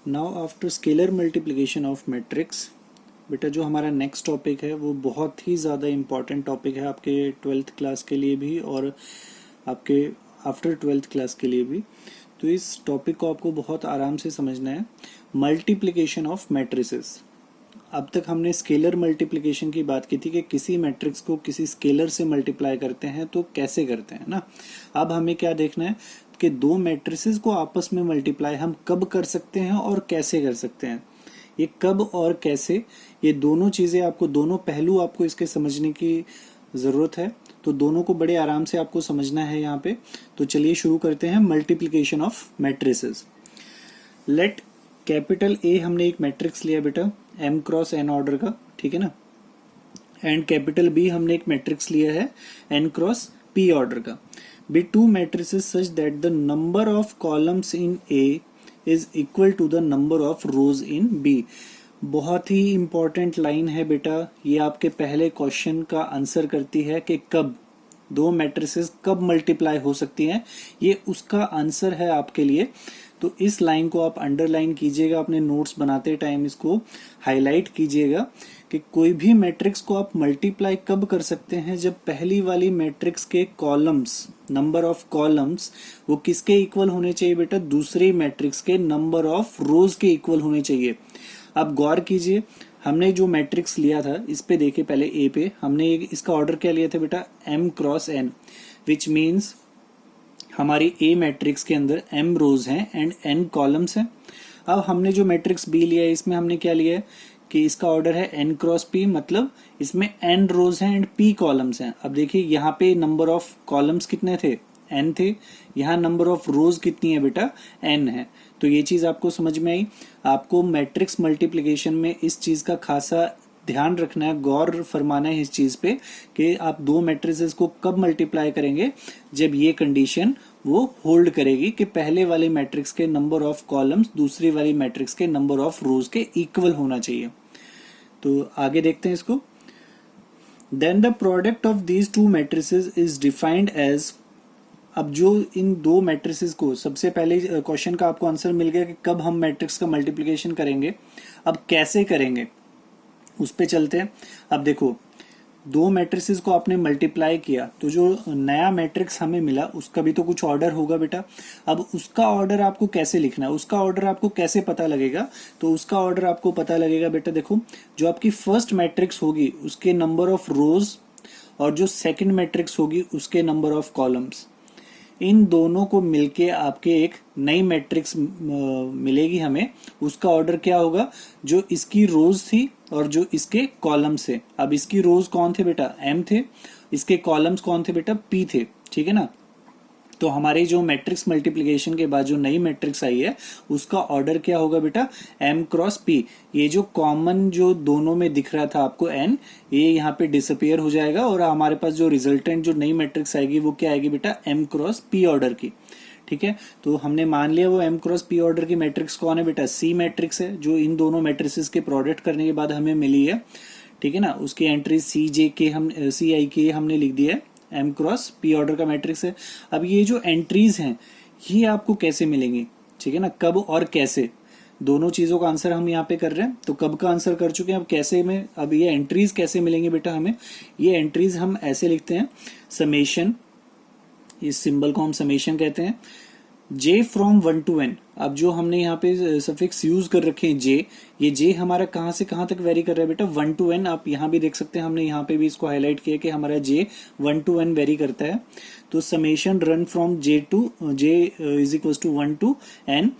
Now after scalar multiplication of matrix, बेटा जो हमारा नेक्स्ट टॉपिक है वो बहुत ही ज़्यादा इम्पॉर्टेंट टॉपिक है आपके 12th क्लास के लिए भी और आपके आफ्टर 12th क्लास के लिए भी। तो इस टॉपिक को आपको बहुत आराम से समझना है। Multiplication of matrices. अब तक हमने स्केलर मल्टीप्लिकेशन की बात की थी कि किसी मैट्रिक्स को किसी स्केलर से मल्टीप्लाई करते हैं तो कैसे करते हैं ना। अब हमें क्या देखना है कि दो मैट्रिसेस को आपस में मल्टीप्लाई हम कब कर सकते हैं और कैसे कर सकते हैं। ये कब और कैसे, ये दोनों चीजें आपको, दोनों पहलू आपको इसके समझने की जरूरत है। तो दोनों को बड़े आराम से आपको समझना है यहाँ पे। तो चलिए शुरू करते हैं multiplication of matrices. Let capital A, हमने एक मैट्रिक्स लिया बेटा m क्रॉस n ऑर्डर का, ठीक है ना। एंड कैपिटल बी, हमने एक मैट्रिक्स लिया है n क्रॉस p ऑर्डर का। Be two matrices such that the number of columns in a is equal to the number of rows in b। बहुत ही इंपॉर्टेंट लाइन है बेटा, ये आपके पहले क्वेश्चन का आंसर करती है कि कब दो मैट्रिसेस कब मल्टीप्लाई हो सकती हैं, ये उसका आंसर है आपके लिए। तो इस लाइन को आप अंडरलाइन कीजिएगा, अपने नोट्स बनाते टाइम इसको हाईलाइट कीजिएगा कि कोई भी मैट्रिक्स को आप मल्टीप्लाई कब कर सकते हैं, जब पहली वाली मैट्रिक्स के कॉलम्स, नंबर ऑफ कॉलम्स, वो किसके इक्वल होने चाहिए बेटा, दूसरी मैट्रिक्स के नंबर ऑफ रोज के इक्वल होने चाहिए। अब गौर कीजिए, हमने जो मैट्रिक्स लिया था इस पे देखिए, पहले ए पे हमने इसका ऑर्डर क्या लिया था बेटा, m cross n, which means हमारी ए मैट्रिक्स के अंदर m रोज हैं एंड n कॉलम्स हैं। अब हमने जो मैट्रिक्स बी लिया है इसमें हमने क्या लिया है कि इसका ऑर्डर है n क्रॉस p, मतलब इसमें n रोज हैं एंड p कॉलम्स हैं। अब देखिए यहाँ पे नंबर ऑफ कॉलम्स कितने थे, n थे, यहाँ नंबर ऑफ रोज कितनी है बेटा, n है। तो ये चीज आपको समझ में आई। आपको मैट्रिक्स मल्टीप्लिकेशन में इस चीज का खासा ध्यान रखना है, गौर फरमाना है इस चीज पे कि आप दो मैट्रिसेस को कब मल्टीप्लाई करेंगे, जब ये कंडीशन वो होल्ड करेगी कि पहले वाले मैट्रिक्स के नंबर ऑफ कॉलम्स दूसरी वाली मैट्रिक्स के नंबर ऑफ रोज के इक्वल होना चाहिए। तो आगे देखते हैं इसको। Then the product of these two matrices is defined as. अब जो इन दो मैट्रिसेस को, सबसे पहले क्वेश्चन का आपको आंसर मिल गया कि कब हम मैट्रिक्स का मल्टीप्लिकेशन करेंगे। अब कैसे करेंगे उस पे चलते हैं। अब देखो, दो मैट्रिसेस को आपने मल्टीप्लाई किया तो जो नया मैट्रिक्स हमें मिला उसका भी तो कुछ ऑर्डर होगा बेटा। अब उसका ऑर्डर आपको कैसे लिखना है, उसका ऑर्डर आपको कैसे पता लगेगा, तो उसका ऑर्डर आपको पता लगेगा बेटा, देखो जो आपकी फर्स्ट मैट्रिक्स होगी उसके नंबर ऑफ रोज और जो सेकंड मैट्रिक्स होगी उसके नंबर ऑफ कॉलम्स, इन दोनों को मिलके आपके एक नई मैट्रिक्स मिलेगी हमें। उसका ऑर्डर क्या होगा, जो इसकी रोज थी और जो इसके कॉलम्स थे। अब इसकी रोज कौन थे बेटा, m थे, इसके कॉलम्स कौन थे बेटा, p थे, ठीक है ना। तो हमारी जो मैट्रिक्स मल्टीप्लिकेशन के बाद जो नई मैट्रिक्स आई है उसका ऑर्डर क्या होगा बेटा, m क्रॉस p। ये जो कॉमन जो दोनों में दिख रहा था आपको n, ये यहाँ पे डिसअपियर हो जाएगा और हमारे पास जो रिजल्टेंट जो नई मैट्रिक्स आएगी वो क्या आएगी बेटा, m क्रॉस p ऑर्डर की, ठीक है। तो हमने मान लिया वो m क्रॉस p ऑर्डर की मैट्रिक्स कौन है बेटा, c मैट्रिक्स है, जो इन दोनों मैट्रिक्स के प्रोडक्ट करने के बाद हमें मिली है, ठीक है ना। उसकी एंट्री सी आई के हमने लिख दिया है, m क्रॉस p ऑर्डर का मैट्रिक्स है। अब ये जो एंट्रीज हैं ये आपको कैसे मिलेंगी, ठीक है ना, कब और कैसे, दोनों चीजों का आंसर हम यहाँ पे कर रहे हैं। तो कब का आंसर कर चुके हैं, अब कैसे में, अब ये एंट्रीज कैसे मिलेंगे बेटा हमें, ये एंट्रीज हम ऐसे लिखते हैं, समेशन, इस सिंबल को हम समेशन कहते हैं, j फ्रॉम 1 to n। अब जो हमने यहाँ पे सफिक्स यूज कर रखे हैं j, ये j हमारा कहाँ से कहाँ तक वेरी कर रहा है बेटा, 1 to n। आप यहाँ भी देख सकते हैं, हमने यहाँ पे भी इसको हाईलाइट किया कि हमारा j 1 to n वेरी करता है। तो summation run from j is equal to 1 to n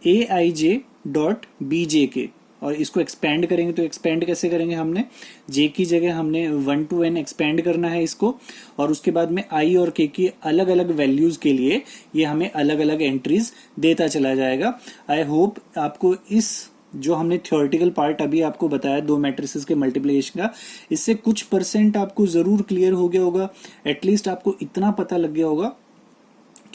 aij dot bj के, और इसको एक्सपेंड करेंगे तो एक्सपेंड कैसे करेंगे, हमने j की जगह हमने 1 to n एक्सपेंड करना है इसको, और उसके बाद में i और k की अलग अलग वैल्यूज के लिए ये हमें अलग अलग एंट्रीज देता चला जाएगा। आई होप आपको इस जो हमने थ्योरेटिकल पार्ट अभी आपको बताया दो मैट्रिसेस के मल्टीप्लिकेशन का, इससे कुछ परसेंट आपको जरूर क्लियर हो गया होगा। एटलीस्ट आपको इतना पता लग गया होगा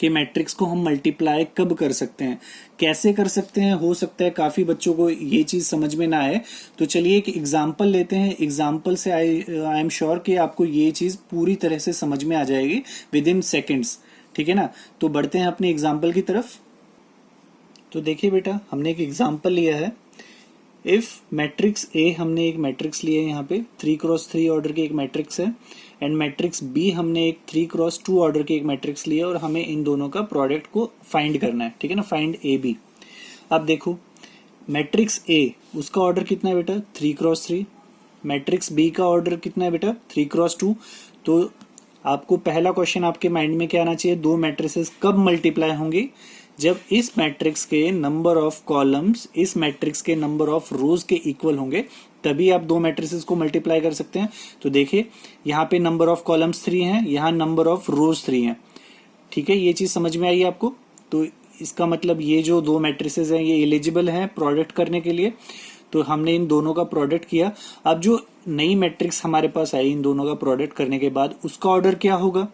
कि मैट्रिक्स को हम मल्टीप्लाई कब कर सकते हैं, कैसे कर सकते हैं। हो सकता है काफी बच्चों को ये चीज समझ में ना आए, तो चलिए एक एग्जांपल लेते हैं। एग्जांपल से आई एम श्योर कि आपको ये चीज पूरी तरह से समझ में आ जाएगी विद इन सेकेंड्स, ठीक है ना। तो बढ़ते हैं अपने एग्जांपल की तरफ। तो देखिए बेटा, हमने एक एग्जांपल लिया है। इफ मैट्रिक्स ए, हमने एक मैट्रिक्स लिया है यहाँ पे 3x3 ऑर्डर की एक मैट्रिक्स है, एंड मैट्रिक्स बी हमने एक 3x2 ऑर्डर की एक मैट्रिक्स लिया है, और हमें इन दोनों का प्रोडक्ट को फाइंड करना है, ठीक है ना, फाइंड ए बी। अब देखो मैट्रिक्स ए, उसका ऑर्डर कितना है बेटा 3x3, मैट्रिक्स बी का ऑर्डर कितना है बेटा 3x2। तो आपको पहला क्वेश्चन आपके माइंड में क्या आना चाहिए, दो मैट्रिसेस कब मल्टीप्लाई होंगी, जब इस मैट्रिक्स के नंबर ऑफ कॉलम्स इस मैट्रिक्स के नंबर ऑफ रोज के इक्वल होंगे, तभी आप दो मैट्रिसेस को मल्टीप्लाई कर सकते हैं। तो देखिए यहाँ पे नंबर ऑफ कॉलम्स 3 हैं, यहाँ नंबर ऑफ रोज 3 हैं, ठीक है, ये चीज समझ में आई आपको। तो इसका मतलब ये जो दो मैट्रिसेस हैं ये एलिजिबल हैं प्रोडक्ट करने के लिए, तो हमने इन दोनों का प्रोडक्ट किया। अब जो नई मैट्रिक्स हमारे पास आई इन दोनों का प्रोडक्ट करने के बाद उसका ऑर्डर क्या होगा,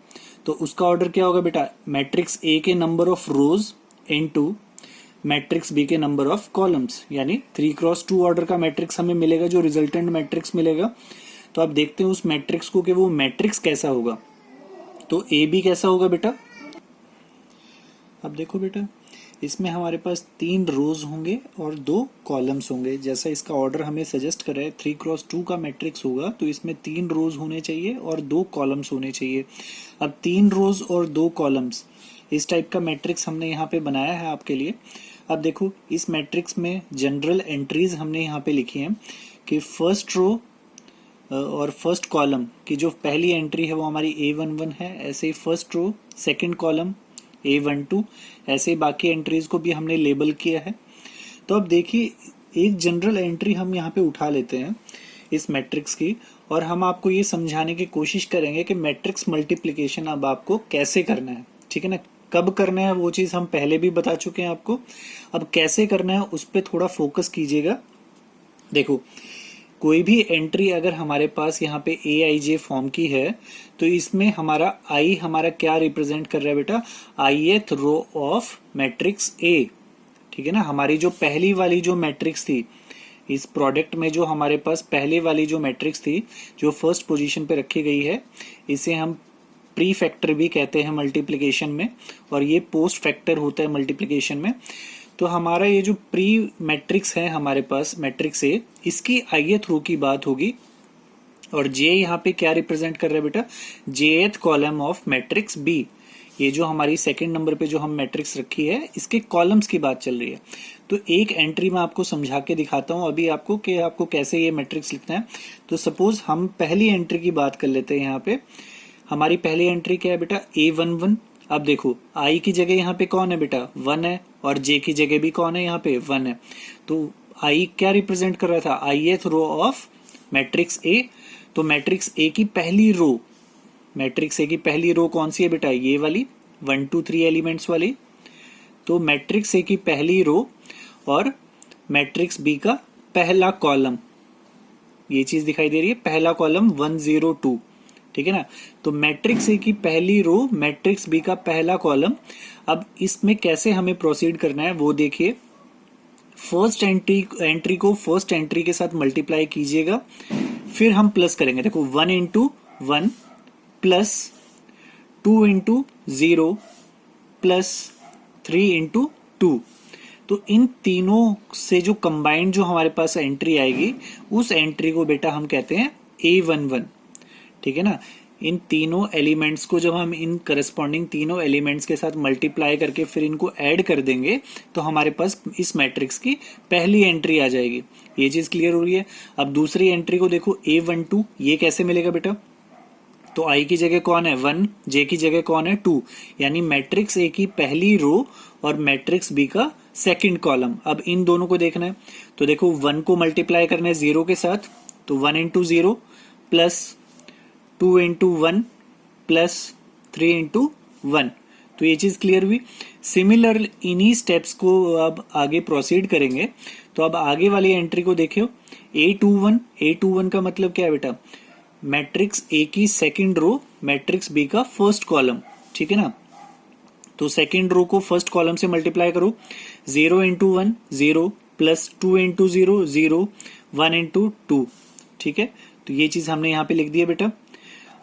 तो उसका ऑर्डर क्या होगा बेटा, मैट्रिक्स ए के number of rows into matrix B के नंबर ऑफ कॉलम्स, यानी 3x2 ऑर्डर का मैट्रिक्स हमें मिलेगा, जो रिजल्टेंट मैट्रिक्स मिलेगा। तो आप देखते हैं उस मैट्रिक्स को कि वो मैट्रिक्स कैसा होगा। तो ए बी कैसा होगा बेटा, अब देखो बेटा, इसमें हमारे पास 3 रोज होंगे और 2 कॉलम्स होंगे, जैसा इसका ऑर्डर हमें सजेस्ट कर रहा है 3x2 का मैट्रिक्स होगा, तो इसमें 3 रोज होने चाहिए और 2 कॉलम्स होने चाहिए। अब 3 रोज और 2 कॉलम्स, इस टाइप का मैट्रिक्स हमने यहाँ पे बनाया है आपके लिए। अब देखो इस मैट्रिक्स में जनरल एंट्रीज हमने यहाँ पे लिखी हैं कि फर्स्ट रो और फर्स्ट कॉलम की जो पहली एंट्री है वो हमारी A11 है, ऐसे ही first row second column A12, ऐसे ही बाकी एंट्रीज को भी हमने लेबल किया है। तो अब देखिए एक जनरल एंट्री हम यहाँ पे उठा लेते हैं इस मैट्रिक्स की, और हम आपको ये समझाने की कोशिश करेंगे कि मैट्रिक्स मल्टीप्लिकेशन अब आपको कैसे करना है, ठीक है ना। कब करना है वो चीज हम पहले भी बता चुके हैं आपको, अब कैसे करना है उस पर थोड़ा फोकस कीजिएगा। देखो कोई भी एंट्री अगर हमारे पास यहाँ पे AIJ फॉर्म की है, तो इसमें हमारा आई हमारा क्या रिप्रेजेंट कर रहा है बेटा, ith row of matrix A, ठीक है ना। हमारी जो पहली वाली जो मैट्रिक्स थी इस प्रोडक्ट में, जो हमारे पास पहले वाली जो मैट्रिक्स थी जो फर्स्ट पोजीशन पे रखी गई है, इसे हम प्री फैक्टर भी कहते हैं मल्टीप्लिकेशन में, और ये पोस्ट फैक्टर होता है मल्टीप्लिकेशन में। तो हमारा ये जो प्री मैट्रिक्स है हमारे पास मैट्रिक्स ए, इसकी ith रो की बात होगी, और जे यहाँ पे क्या रिप्रेजेंट कर रहा है बेटा, jth column of matrix B. ये जो हमारी सेकंड नंबर पे जो हम मैट्रिक्स रखी है इसके कॉलम्स की बात चल रही है। तो एक एंट्री मैं आपको समझा के दिखाता हूँ अभी आपको कि आपको कैसे ये मैट्रिक्स लिखना है। तो सपोज हम पहली एंट्री की बात कर लेते हैं। यहाँ पे हमारी पहली एंट्री क्या है बेटा, A11। अब देखो आई की जगह यहाँ पे कौन है बेटा, 1 है, और जे की जगह भी कौन है यहाँ पे 1 है। तो आई क्या रिप्रेजेंट कर रहा था, ith row of matrix A. तो मैट्रिक्स ए की पहली रो, मैट्रिक्स ए की पहली रो कौन सी है बेटा, ये वाली 1 2 3 एलिमेंट्स वाली। तो मैट्रिक्स ए की पहली रो और मैट्रिक्स बी का पहला कॉलम, ये चीज दिखाई दे रही है, पहला कॉलम 102, ठीक है ना। तो मैट्रिक्स ए की पहली रो, मैट्रिक्स बी का पहला कॉलम। अब इसमें कैसे हमें प्रोसीड करना है वो देखिए। फर्स्ट एंट्री को फर्स्ट एंट्री के साथ मल्टीप्लाई कीजिएगा, फिर हम प्लस करेंगे। देखो 1 into 1 plus 2 into 0 plus 3 into 2। तो इन तीनों से जो कंबाइंड जो हमारे पास एंट्री आएगी, उस एंट्री को बेटा हम कहते हैं A11, ठीक है ना। इन तीनों एलिमेंट्स को जब हम इन करस्पॉन्डिंग तीनों एलिमेंट्स के साथ मल्टीप्लाई करके फिर इनको ऐड कर देंगे, तो हमारे पास इस मैट्रिक्स की पहली एंट्री आ जाएगी। ये चीज क्लियर हो रही है। अब दूसरी एंट्री को देखो A12, ये कैसे मिलेगा बेटा, तो आई की जगह कौन है 1, जे की जगह कौन है 2, यानी मैट्रिक्स ए की पहली रो और मैट्रिक्स बी का सेकंड कॉलम। अब इन दोनों को देखना है, तो देखो 1 को मल्टीप्लाई करना है 0 के साथ, तो 1 into 0 plus 2 into 1 plus 3 into 1। तो ये चीज क्लियर हुई। सिमिलर इन्हीं स्टेप्स को अब आगे प्रोसीड करेंगे। तो अब आगे वाली एंट्री को देखियो, A21 का मतलब क्या है बेटा, मैट्रिक्स ए की सेकंड रो मैट्रिक्स बी का फर्स्ट कॉलम, ठीक है ना। तो सेकंड रो को फर्स्ट कॉलम से मल्टीप्लाई करो, 0 इंटू 1 0 प्लस 2 इंटू 0 0 1 इंटू 2, ठीक है। तो ये चीज हमने यहाँ पे लिख दिया बेटा।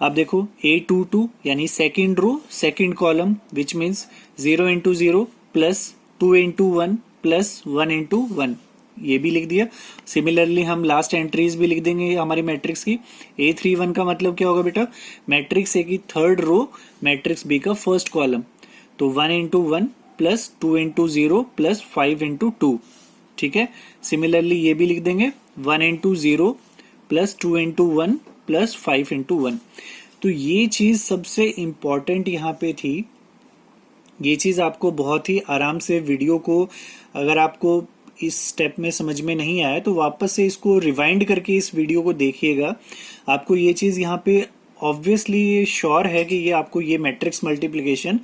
अब देखो A22 यानी second row second column, which means 0 into 0 plus 2 into 1 plus 1 into 1, ये भी लिख दिया। सिमिलरली हम लास्ट एंट्रीज भी लिख देंगे हमारी मैट्रिक्स की। A31 का मतलब क्या होगा बेटा, मैट्रिक्स ए की थर्ड रो, मैट्रिक्स बी का फर्स्ट कॉलम, तो 1 into 1 plus 2 into 0 plus 5 into 2, ठीक है। सिमिलरली ये भी लिख देंगे 1 into 0 plus 2 into 1 plus 5 into 1। तो ये चीज सबसे इंपॉर्टेंट यहाँ पे थी। ये चीज आपको बहुत ही आराम से वीडियो को, अगर आपको इस स्टेप में समझ में नहीं आया तो वापस से इसको रिवाइंड करके इस वीडियो को देखिएगा। आपको ये चीज यहाँ पे ऑब्वियसली श्योर है कि ये आपको ये मैट्रिक्स मल्टीप्लिकेशन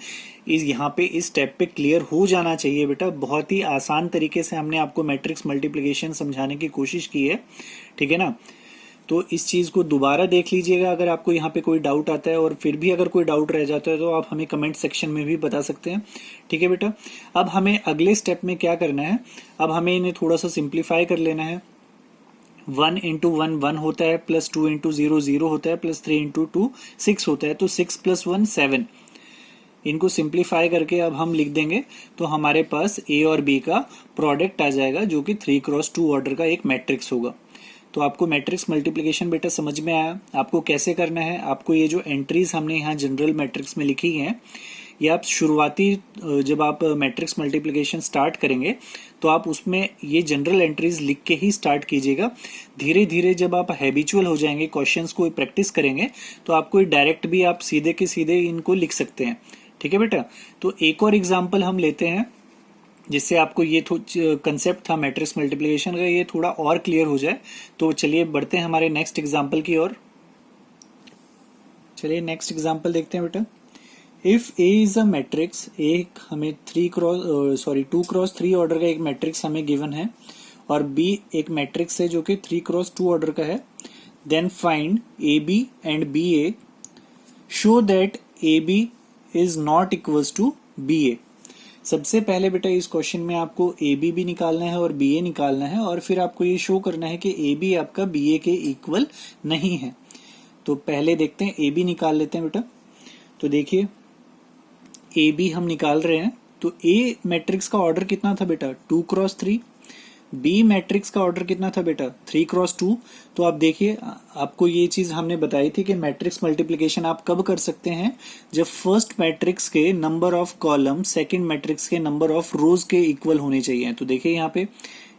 इस यहाँ पे इस स्टेप पे क्लियर हो जाना चाहिए बेटा। बहुत ही आसान तरीके से हमने आपको मैट्रिक्स मल्टीप्लिकेशन समझाने की कोशिश की है, ठीक है ना। तो इस चीज को दोबारा देख लीजिएगा अगर आपको यहाँ पे कोई डाउट आता है, और फिर भी अगर कोई डाउट रह जाता है तो आप हमें कमेंट सेक्शन में भी बता सकते हैं, ठीक है बेटा। अब हमें अगले स्टेप में क्या करना है, अब हमें इन्हें थोड़ा सा सिंप्लीफाई कर लेना है। 1 into 1 1 होता है, प्लस 2 into 0 0 होता है, प्लस 3 into 2 6 होता है, तो 6 + 1 7। इनको सिंप्लीफाई करके अब हम लिख देंगे तो हमारे पास ए और बी का प्रोडक्ट आ जाएगा, जो कि 3x2 ऑर्डर का एक मैट्रिक्स होगा। तो आपको मैट्रिक्स मल्टीप्लिकेशन बेटा समझ में आया। आपको कैसे करना है, आपको ये जो एंट्रीज हमने यहाँ जनरल मैट्रिक्स में लिखी हैं, ये आप शुरुआती जब आप मैट्रिक्स मल्टीप्लिकेशन स्टार्ट करेंगे तो आप उसमें ये जनरल एंट्रीज लिख के ही स्टार्ट कीजिएगा। धीरे धीरे जब आप हैबिचुअल हो जाएंगे, क्वेश्चंस को प्रैक्टिस करेंगे, तो आपको डायरेक्ट भी आप सीधे के सीधे इनको लिख सकते हैं, ठीक है बेटा। तो एक और एग्जाम्पल हम लेते हैं जिससे आपको ये कंसेप्ट था मैट्रिक्स मल्टीप्लिकेशन का ये थोड़ा और क्लियर हो जाए। तो चलिए बढ़ते हैं हमारे नेक्स्ट एग्जाम्पल की ओर। चलिए नेक्स्ट एग्जाम्पल देखते हैं बेटा। If A is a matrix, एक हमें 2x3 ऑर्डर का एक मैट्रिक्स हमें गिवन है, और बी एक मैट्रिक्स है जो कि 3x2 ऑर्डर का है, then find A B and B A, show that A B is not equals to B A. सबसे पहले बेटा इस क्वेश्चन में आपको ए बी भी निकालना है और बी ए निकालना है, और फिर आपको ये शो करना है कि ए बी आपका बी ए के इक्वल नहीं है। तो पहले देखते हैं ए बी निकाल लेते हैं बेटा। तो देखिए ए बी हम निकाल रहे हैं, तो ए मैट्रिक्स का ऑर्डर कितना था बेटा 2x3, बी मैट्रिक्स का ऑर्डर कितना था बेटा 3x2। तो आप देखिए, आपको ये चीज हमने बताई थी कि मैट्रिक्स मल्टीप्लिकेशन आप कब कर सकते हैं, जब फर्स्ट मैट्रिक्स के number of column second matrix के नंबर ऑफ रोज के इक्वल होने चाहिए। तो देखिए यहाँ पे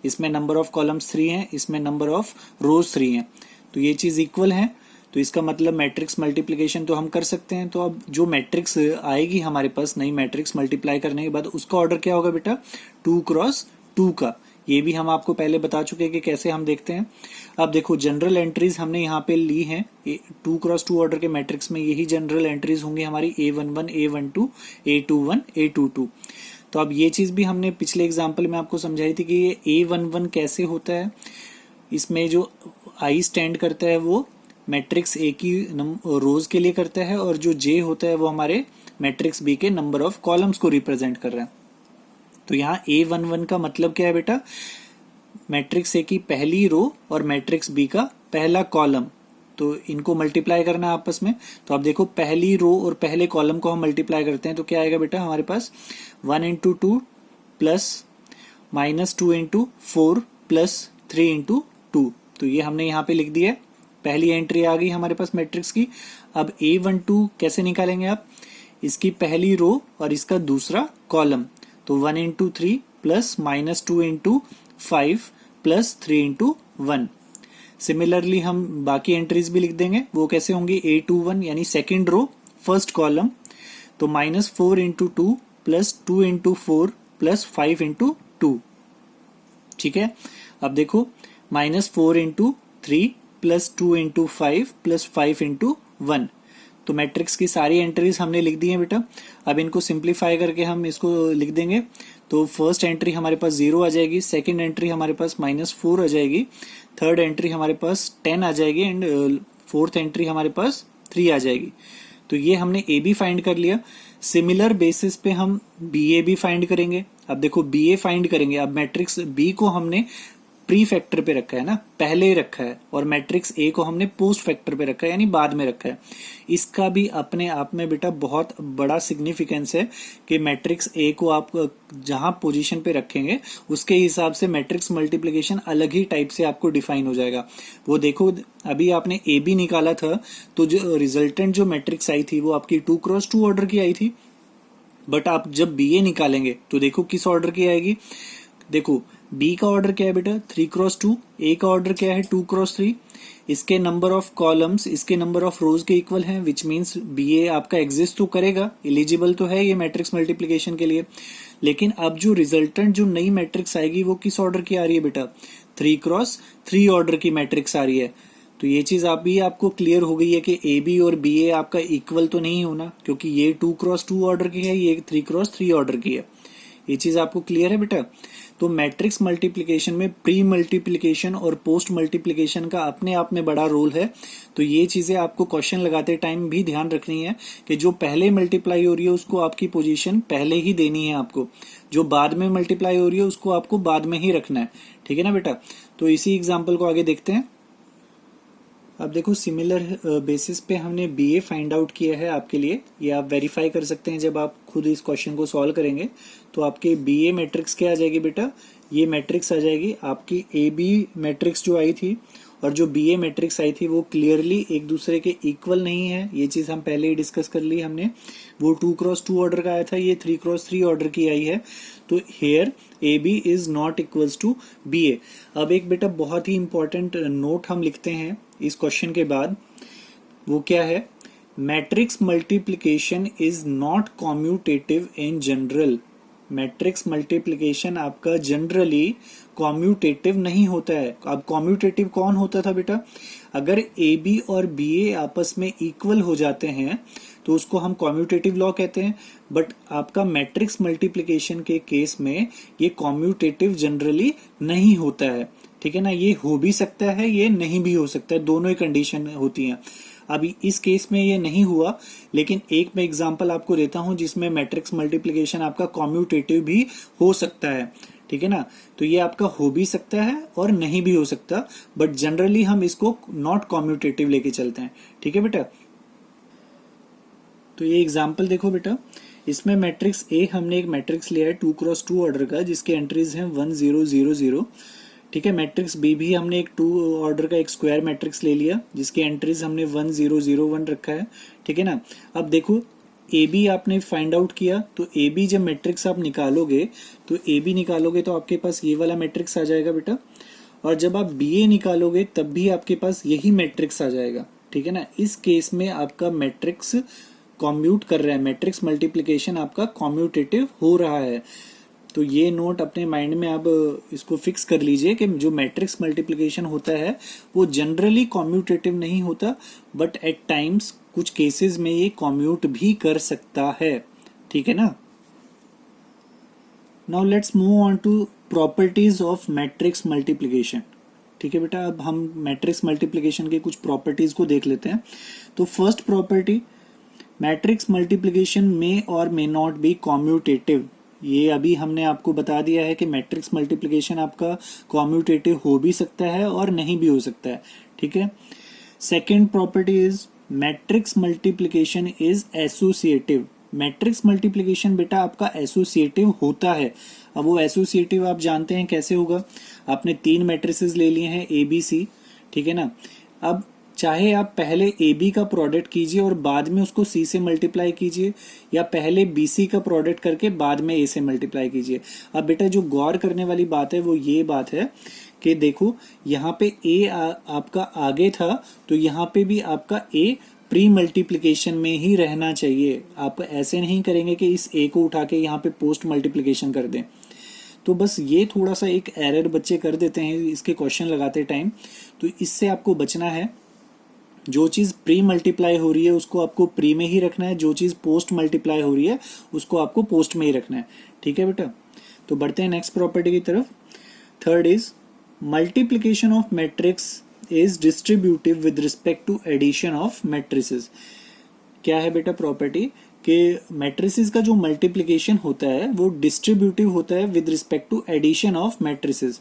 इसमें नंबर ऑफ कॉलम्स 3 हैं, इसमें नंबर ऑफ रोज 3 हैं, तो ये चीज इक्वल है, तो इसका मतलब मैट्रिक्स मल्टीप्लिकेशन तो हम कर सकते हैं। तो अब जो मैट्रिक्स आएगी हमारे पास नई मैट्रिक्स मल्टीप्लाई करने के बाद, उसका ऑर्डर क्या होगा बेटा 2x2 का। ये भी हम आपको पहले बता चुके हैं कि कैसे हम देखते हैं। अब देखो जनरल एंट्रीज हमने यहाँ पे ली हैं 2x2 ऑर्डर के मैट्रिक्स में, यही जनरल एंट्रीज होंगी हमारी A11 A12 A21 A22। तो अब ये चीज भी हमने पिछले एग्जाम्पल में आपको समझाई थी कि ये A11 कैसे होता है। इसमें जो आई स्टैंड करता है वो मैट्रिक्स ए की रोज के लिए करता है, और जो जे होता है वो हमारे मैट्रिक्स बी के नंबर ऑफ कॉलम्स को रिप्रेजेंट कर रहा है। तो यहाँ A11 का मतलब क्या है बेटा, मैट्रिक्स ए की पहली रो और मैट्रिक्स बी का पहला कॉलम, तो इनको मल्टीप्लाई करना है आपस में। तो आप देखो पहली रो और पहले कॉलम को हम मल्टीप्लाई करते हैं तो क्या आएगा बेटा हमारे पास 1 into 2 plus -2 into 4 plus 3 into 2। तो ये हमने यहाँ पे लिख दिया है, पहली एंट्री आ गई हमारे पास मैट्रिक्स की। अब A12 कैसे निकालेंगे आप, इसकी पहली रो और इसका दूसरा कॉलम, तो 1 into 3 plus -2 into 5 plus 3 into 1। Similarly हम बाकी एंट्रीज भी लिख देंगे, वो कैसे होंगी A21 यानी सेकेंड रो फर्स्ट कॉलम, तो -4 into 2 plus 2 into 4 plus 5 into 2, ठीक है। अब देखो -4 into 3 plus 2 into 5 plus 5 into 1। तो मैट्रिक्स की सारी एंट्रीज हमने लिख दी हैं बेटा। अब इनको सिंप्लीफाई करके हम इसको लिख देंगे, तो फर्स्ट एंट्री हमारे पास 0 आ जाएगी, सेकंड एंट्री हमारे पास -4 आ जाएगी, थर्ड एंट्री हमारे पास 10 आ जाएगी, एंड फोर्थ एंट्री हमारे पास 3 आ जाएगी। तो ये हमने ए बी फाइंड कर लिया। सिमिलर बेसिस पे हम बी ए भी फाइंड करेंगे। अब देखो बी ए फाइंड करेंगे, अब मैट्रिक्स बी को हमने प्री फैक्टर पे रखा है ना, पहले रखा है, और मैट्रिक्स ए को हमने पोस्ट फैक्टर पे रखा है यानी बाद में रखा है। इसका भी अपने आप में बेटा बहुत बड़ा सिग्निफिकेंस है कि मैट्रिक्स ए को आप जहां पोजीशन पे रखेंगे उसके हिसाब से मैट्रिक्स मल्टीप्लिकेशन अलग ही टाइप से आपको डिफाइन हो जाएगा। वो देखो, अभी आपने ए बी निकाला था तो जो रिजल्टेंट जो मैट्रिक्स आई थी वो आपकी 2x2 ऑर्डर की आई थी, बट आप जब बी ए निकालेंगे तो देखो किस ऑर्डर की आएगी। देखो बी का ऑर्डर क्या है बेटा 3x2, ए का ऑर्डर क्या है 2x3, इसके नंबर ऑफ कॉलम्स इसके नंबर ऑफ रोज के इक्वल हैं, विच मीन्स बी ए आपका एग्जिस्ट तो करेगा, एलिजिबल तो है ये मैट्रिक्स मल्टीप्लिकेशन के लिए। लेकिन अब जो रिजल्टेंट जो नई मैट्रिक्स आएगी वो किस ऑर्डर की आ रही है बेटा 3x3 ऑर्डर की मैट्रिक्स आ रही है। तो ये चीज आपको क्लियर हो गई है कि ए बी और बी ए आपका इक्वल तो नहीं होना, क्योंकि ये 2x2 ऑर्डर की है, ये 3x3 ऑर्डर की है। ये चीज आपको क्लियर है बेटा। तो मैट्रिक्स मल्टीप्लिकेशन में प्री मल्टीप्लिकेशन और पोस्ट मल्टीप्लिकेशन का अपने आप में बड़ा रोल है। तो ये चीजें आपको क्वेश्चन लगाते टाइम भी ध्यान रखनी है कि जो पहले मल्टीप्लाई हो रही है उसको आपकी पोजीशन पहले ही देनी है आपको, जो बाद में मल्टीप्लाई हो रही है उसको आपको बाद में ही रखना है। ठीक है ना बेटा। तो इसी एग्जाम्पल को आगे देखते हैं। अब देखो सिमिलर बेसिस पे हमने बी ए फाइंड आउट किया है आपके लिए, ये आप वेरीफाई कर सकते हैं जब आप खुद इस क्वेश्चन को सॉल्व करेंगे। तो आपके बी ए मैट्रिक्स क्या आ जाएगी बेटा, ये मैट्रिक्स आ जाएगी आपकी ए बी मैट्रिक्स जो आई थी और जो बी ए मैट्रिक्स आई थी वो क्लियरली एक दूसरे के इक्वल नहीं है। ये चीज हम पहले ही डिस्कस कर ली हमने। वो 2x2 ऑर्डर का आया था, ये 3x3 ऑर्डर की आई है। तो here A B is not equals to B A. अब एक बेटा बहुत ही इंपॉर्टेंट नोट हम लिखते हैं इस क्वेश्चन के बाद, वो क्या है, matrix multiplication is not commutative in general. Matrix multiplication आपका जनरली कॉम्यूटेटिव नहीं होता है। अब कॉम्यूटेटिव कौन होता था बेटा, अगर ए बी और बी ए आपस में इक्वल हो जाते हैं तो उसको हम कॉम्यूटेटिव लॉ कहते हैं। बट आपका मैट्रिक्स मल्टीप्लिकेशन के केस में ये कॉम्यूटेटिव जनरली नहीं होता है। ठीक है ना, ये हो भी सकता है, ये नहीं भी हो सकता है, दोनों ही कंडीशन होती हैं। अभी इस केस में ये नहीं हुआ, लेकिन एक मैं एग्जांपल आपको देता हूं जिसमें मैट्रिक्स मल्टीप्लिकेशन आपका कॉम्यूटेटिव भी हो सकता है। ठीक है ना, तो ये आपका हो भी सकता है और नहीं भी हो सकता, बट जनरली हम इसको नॉट कॉम्यूटेटिव लेके चलते हैं। ठीक है बेटा। तो ये एग्जांपल देखो बेटा, इसमें मैट्रिक्स ए हमने एक मैट्रिक्स लिया है 2x2 ऑर्डर का जिसके एंट्रीज हैं 1 0 0 0। ठीक है, मैट्रिक्स बी भी हमने एक 2 ऑर्डर का एक स्क्वायर मैट्रिक्स ले लिया जिसकी एंट्रीज हमने 1 0 0 1 रखा है। ठीक है ना। अब देखो ए बी आपने फाइंड आउट किया, तो ए बी जब मैट्रिक्स आप निकालोगे तो ए बी निकालोगे तो आपके पास ये वाला मैट्रिक्स आ जाएगा बेटा, और जब आप बी ए निकालोगे तब भी आपके पास यही मैट्रिक्स आ जाएगा। ठीक है ना, इस केस में आपका मैट्रिक्स कॉम्यूट कर रहा है, मैट्रिक्स मल्टीप्लिकेशन आपका कॉम्यूटेटिव हो रहा है। तो ये नोट अपने माइंड में आप इसको फिक्स कर लीजिए कि जो मैट्रिक्स मल्टीप्लिकेशन होता है वो जनरली कॉम्यूटेटिव नहीं होता, बट एट टाइम्स कुछ केसेस में ये कॉम्यूट भी कर सकता है। ठीक है ना। Now let's move on to properties of matrix multiplication. ठीक है बेटा, अब हम मैट्रिक्स मल्टीप्लिकेशन के कुछ प्रॉपर्टीज को देख लेते हैं। तो फर्स्ट प्रॉपर्टी, मैट्रिक्स मल्टीप्लिकेशन में और मे नॉट बी कॉम्यूटेटिव। ये अभी हमने आपको बता दिया है कि मैट्रिक्स मल्टीप्लिकेशन आपका कॉम्यूटेटिव हो भी सकता है और नहीं भी हो सकता है। ठीक है। Second property is matrix multiplication is associative. Matrix multiplication बेटा आपका एसोसिएटिव होता है। अब वो एसोसिएटिव आप जानते हैं कैसे होगा, आपने 3 मैट्रिसेस ले लिए हैं ए बी सी। ठीक है ना। अब चाहे आप पहले ए बी का प्रोडक्ट कीजिए और बाद में उसको सी से मल्टीप्लाई कीजिए, या पहले बी सी का प्रोडक्ट करके बाद में ए से मल्टीप्लाई कीजिए। अब बेटा जो गौर करने वाली बात है वो ये बात है कि देखो यहाँ पे ए आपका आगे था तो यहाँ पे भी आपका ए प्री मल्टीप्लिकेशन में ही रहना चाहिए। आप ऐसे नहीं करेंगे कि इस ए को उठा के यहाँ पे पोस्ट मल्टीप्लिकेशन कर दें। तो बस ये थोड़ा सा एक एरर बच्चे कर देते हैं इसके क्वेश्चन लगाते टाइम, तो इससे आपको बचना है। जो चीज प्री मल्टीप्लाई हो रही है उसको आपको प्री में ही रखना है, जो चीज पोस्ट मल्टीप्लाई हो रही है उसको आपको पोस्ट में ही रखना है। ठीक है बेटा। तो बढ़ते हैं नेक्स्ट प्रॉपर्टी की तरफ। Third is multiplication of matrix is distributive with respect to addition of matrices. क्या है बेटा प्रॉपर्टी कि मैट्रिसेस का जो मल्टीप्लिकेशन होता है वो डिस्ट्रीब्यूटिव होता है with respect to addition of matrices.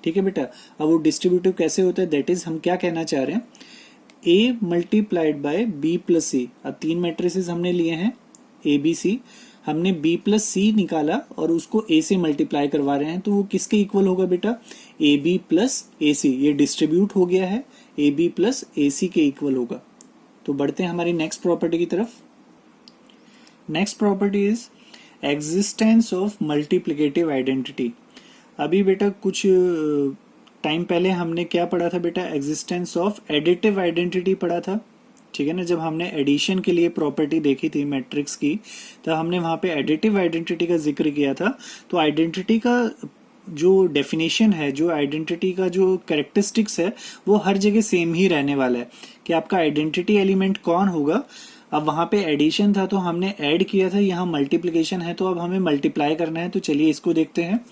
ठीक है बेटा। अब वो डिस्ट्रीब्यूटिव कैसे होता है, दैट इज हम क्या कहना चाह रहे हैं, ए मल्टीप्लाइड बाय बी प्लस सी। अब 3 मैट्रिसेस हमने लिए हैं ए बी सी, हमने बी प्लस सी निकाला और उसको ए से मल्टीप्लाई करवा रहे हैं, तो वो किसके इक्वल होगा बेटा, ए बी प्लस ए सी। ये डिस्ट्रीब्यूट हो गया है, ए बी प्लस ए सी के इक्वल होगा। तो बढ़ते हैं हमारी नेक्स्ट प्रॉपर्टी की तरफ। Next property is existence of multiplicative identity. अभी बेटा कुछ टाइम पहले हमने क्या पढ़ा था बेटा, एग्जिस्टेंस ऑफ एडिटिव आइडेंटिटी पढ़ा था, ठीक है ना। जब हमने एडिशन के लिए प्रॉपर्टी देखी थी मैट्रिक्स की, तो हमने वहां पे एडिटिव आइडेंटिटी का जिक्र किया था। तो आइडेंटिटी का जो डेफिनेशन है, जो आइडेंटिटी का जो कैरेक्टरिस्टिक्स है, वो हर जगह सेम ही रहने वाला है कि आपका आइडेंटिटी एलिमेंट कौन होगा। अब वहां पे एडिशन था तो हमने ऐड किया था, यहाँ मल्टीप्लिकेशन है तो अब हमें मल्टीप्लाई करना है। तो चलिए इसको देखते हैं।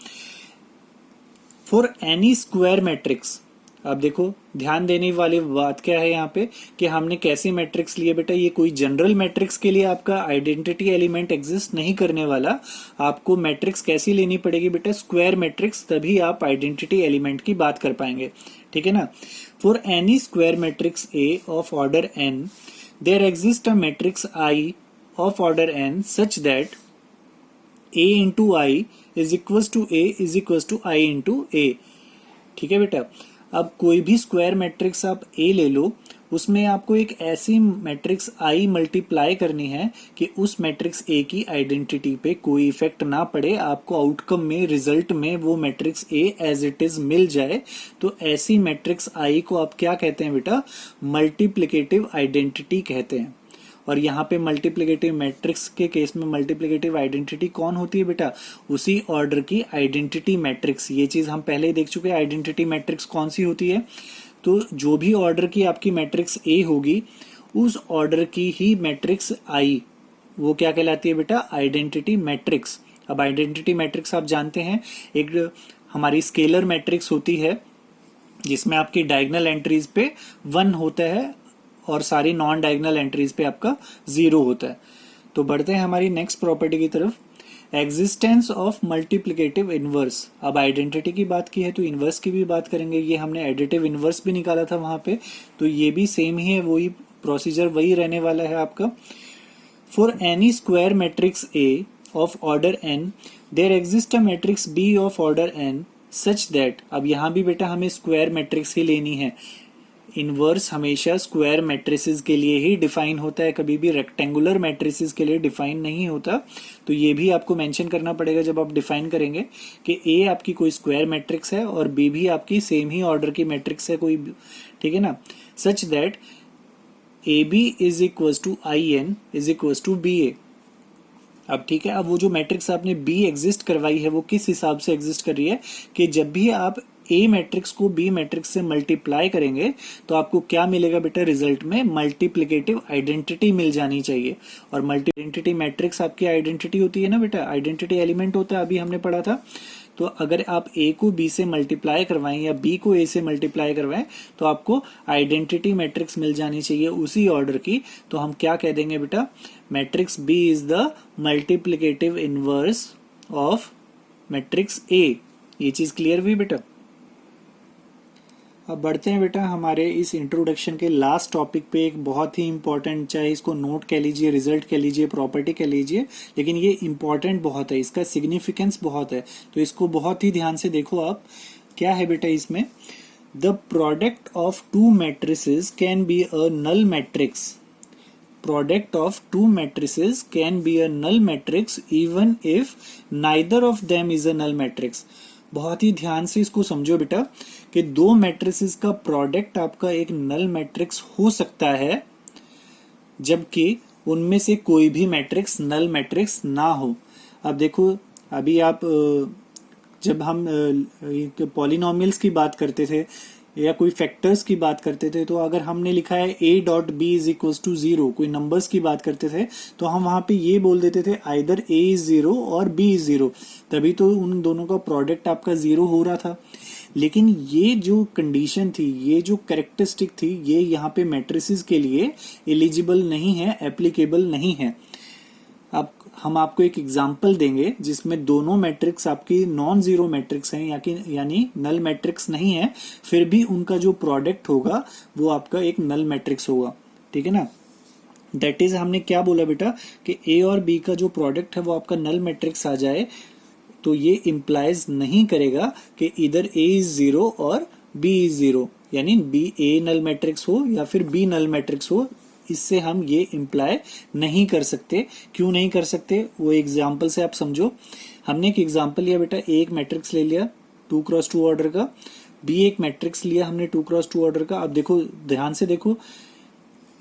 फॉर एनी स्क्वायर मैट्रिक्स, अब देखो ध्यान देने वाली बात क्या है यहाँ पे कि हमने कैसे मैट्रिक्स लिए बेटा, ये कोई जनरल मैट्रिक्स के लिए आपका आइडेंटिटी एलिमेंट एग्जिस्ट नहीं करने वाला। आपको मैट्रिक्स कैसी लेनी पड़ेगी बेटा, स्क्वायर मैट्रिक्स, तभी आप आइडेंटिटी एलिमेंट की बात कर पाएंगे, ठीक है ना। For any square matrix A of order N, there exist a matrix I of order N such that a into I is equal to A is equal to I into A, ठीक है बेटा। अब कोई भी square matrix आप ए ले लो, उसमें आपको एक ऐसी मैट्रिक्स आई मल्टीप्लाई करनी है कि उस मैट्रिक्स ए की आइडेंटिटी पे कोई इफेक्ट ना पड़े, आपको आउटकम में, रिजल्ट में वो matrix A as it is मिल जाए। तो ऐसी मैट्रिक्स आई को आप क्या कहते हैं बेटा, मल्टीप्लिकेटिव आइडेंटिटी कहते हैं। और यहाँ पे मल्टीप्लिकेटिव मैट्रिक्स के केस में मल्टीप्लिकेटिव आइडेंटिटी कौन होती है बेटा, उसी ऑर्डर की आइडेंटिटी मैट्रिक्स। ये चीज हम पहले ही देख चुके हैं, आइडेंटिटी मैट्रिक्स कौन सी होती है। तो जो भी ऑर्डर की आपकी मैट्रिक्स ए होगी, उस ऑर्डर की ही मैट्रिक्स आई, वो क्या कहलाती है बेटा, आइडेंटिटी मैट्रिक्स। अब आइडेंटिटी मैट्रिक्स आप जानते हैं, एक हमारी स्केलर मैट्रिक्स होती है जिसमें आपकी डायगोनल एंट्रीज पे 1 होता है और सारी नॉन डायगोनल एंट्रीज पे आपका 0 होता है। तो बढ़ते हैं हमारी नेक्स्ट प्रॉपर्टी की तरफ, एग्जिस्टेंस ऑफ मल्टीप्लिकेटिव इनवर्स। अब आइडेंटिटी की बात की है तो इनवर्स की भी बात करेंगे। ये हमने एडिटिव इनवर्स भी निकाला था वहां पे, तो ये भी सेम ही है, वही प्रोसीजर वही रहने वाला है आपका। For any square matrix A of order N, there exist a matrix B of order N such that, अब यहां भी बेटा हमें स्क्वायर मैट्रिक्स ही लेनी है। इनवर्स हमेशा स्क्वायर मैट्रिसेस के लिए ही डिफाइन होता है, कभी भी रेक्टेंगुलर मैट्रिसेस के लिए डिफाइन नहीं होता। तो ये भी आपको मेंशन करना पड़ेगा जब आप डिफाइन करेंगे कि ए आपकी कोई स्क्वायर मैट्रिक्स है और बी भी आपकी सेम ही ऑर्डर की मैट्रिक्स है कोई, ठीक है ना। Such that A B is equal to I N is equal to B A. अब ठीक है, अब वो जो मैट्रिक्स आपने बी एग्जिस्ट करवाई है वो किस हिसाब से एग्जिस्ट कर रही है कि जब भी आप ए मैट्रिक्स को बी मैट्रिक्स से मल्टीप्लाई करेंगे तो आपको क्या मिलेगा बेटा, रिजल्ट में मल्टीप्लिकेटिव आइडेंटिटी मिल जानी चाहिए। और मल्टी आइडेंटिटी मैट्रिक्स आपकी आइडेंटिटी होती है ना बेटा, आइडेंटिटी एलिमेंट होता है, अभी हमने पढ़ा था। तो अगर आप ए को बी से मल्टीप्लाई करवाएं या बी को ए से मल्टीप्लाई करवाएं तो आपको आइडेंटिटी मैट्रिक्स मिल जानी चाहिए उसी ऑर्डर की। तो हम क्या कह देंगे बेटा, matrix B is the multiplicative inverse of matrix A. ये चीज क्लियर हुई बेटा। अब बढ़ते हैं बेटा हमारे इस इंट्रोडक्शन के लास्ट टॉपिक पे, एक बहुत ही इंपॉर्टेंट, चाहे इसको नोट कह लीजिए, रिजल्ट कह लीजिए, प्रॉपर्टी कह लीजिए, लेकिन ये इंपॉर्टेंट बहुत है, इसका सिग्निफिकेंस बहुत है, तो इसको बहुत ही ध्यान से देखो आप। क्या है बेटा इसमें, the product of two matrices can be a null matrix. Product of two matrices can be a null matrix even if neither of them is a null matrix. बहुत ही ध्यान से इसको समझो बेटा कि दो मैट्रिसेस का प्रोडक्ट आपका एक नल मैट्रिक्स हो सकता है जबकि उनमें से कोई भी मैट्रिक्स नल मैट्रिक्स ना हो। अब देखो, अभी आप जब हम पॉलिनोमियल्स की बात करते थे या कोई फैक्टर्स की बात करते थे, तो अगर हमने लिखा है a dot B is equal to 0, कोई नंबर्स की बात करते थे, तो हम वहां पे ये बोल देते थे आइदर a इज 0 और b इज 0, तभी तो उन दोनों का प्रोडक्ट आपका 0 हो रहा था। लेकिन ये जो कंडीशन थी, ये जो कैरेक्टरिस्टिक थी, ये यहाँ पे मैट्रिसेस के लिए एलिजिबल नहीं है, एप्लीकेबल नहीं है। अब हम आपको एक एग्जाम्पल देंगे जिसमें दोनों मैट्रिक्स आपकी नॉन जीरो मैट्रिक्स हैं, यानी नल मैट्रिक्स नहीं है, फिर भी उनका जो प्रोडक्ट होगा वो आपका एक नल मैट्रिक्स होगा। ठीक है ना। दैट इज हमने क्या बोला बेटा कि ए और बी का जो प्रोडक्ट है वो आपका नल मैट्रिक्स आ जाए, तो ये इंप्लाइज नहीं करेगा कि इधर ए इज जीरो और बी इज जीरो, यानी बी ए नल मैट्रिक्स हो या फिर बी नल मैट्रिक्स हो। इससे हम ये इंप्लाई नहीं कर सकते। क्यों नहीं कर सकते, वो एग्जाम्पल से आप समझो। हमने एक एग्जाम्पल लिया बेटा, ए एक मैट्रिक्स ले लिया 2x2 ऑर्डर का, बी एक मैट्रिक्स लिया हमने 2x2 ऑर्डर का। अब देखो, ध्यान से देखो,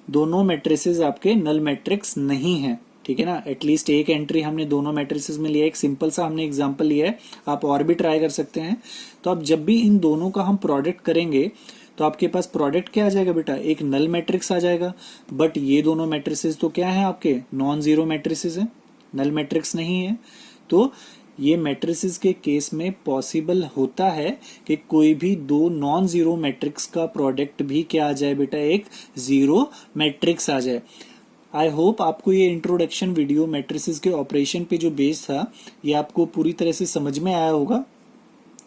दोनों मैट्रिसेस आपके नल मैट्रिक्स नहीं है। ठीक है ना। एटलीस्ट एक एंट्री हमने दोनों मैट्रिसेस में लिया, एक सिंपल सा हमने एग्जांपल लिया है, आप और भी ट्राई कर सकते हैं। तो अब जब भी इन दोनों का हम प्रोडक्ट करेंगे तो आपके पास प्रोडक्ट क्या आ जाएगा बेटा, एक नल मैट्रिक्स आ जाएगा। बट ये दोनों मैट्रिसेस तो क्या है आपके, नॉन जीरो मैट्रिसेस है, नल मैट्रिक्स नहीं है। तो ये मैट्रिसेस के केस में पॉसिबल होता है कि कोई भी दो नॉन जीरो मैट्रिक्स का प्रोडक्ट भी क्या आ जाए बेटा, एक जीरो मैट्रिक्स आ जाए। आई होप आपको ये इंट्रोडक्शन वीडियो मैट्रिसेस के ऑपरेशन पे जो बेस था ये आपको पूरी तरह से समझ में आया होगा।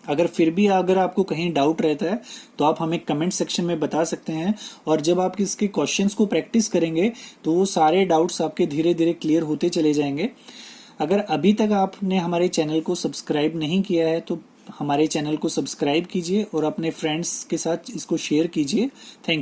अगर आपको कहीं डाउट रहता है तो आप हमें कमेंट सेक्शन में बता सकते हैं, और जब आप इसके क्वेश्चंस को प्रैक्टिस करेंगे तो वो सारे डाउट्स आपके धीरे धीरे क्लियर होते चले जाएंगे। अगर अभी तक आपने हमारे चैनल को सब्सक्राइब नहीं किया है तो हमारे चैनल को सब्सक्राइब कीजिए और अपने फ्रेंड्स के साथ इसको शेयर कीजिए। थैंक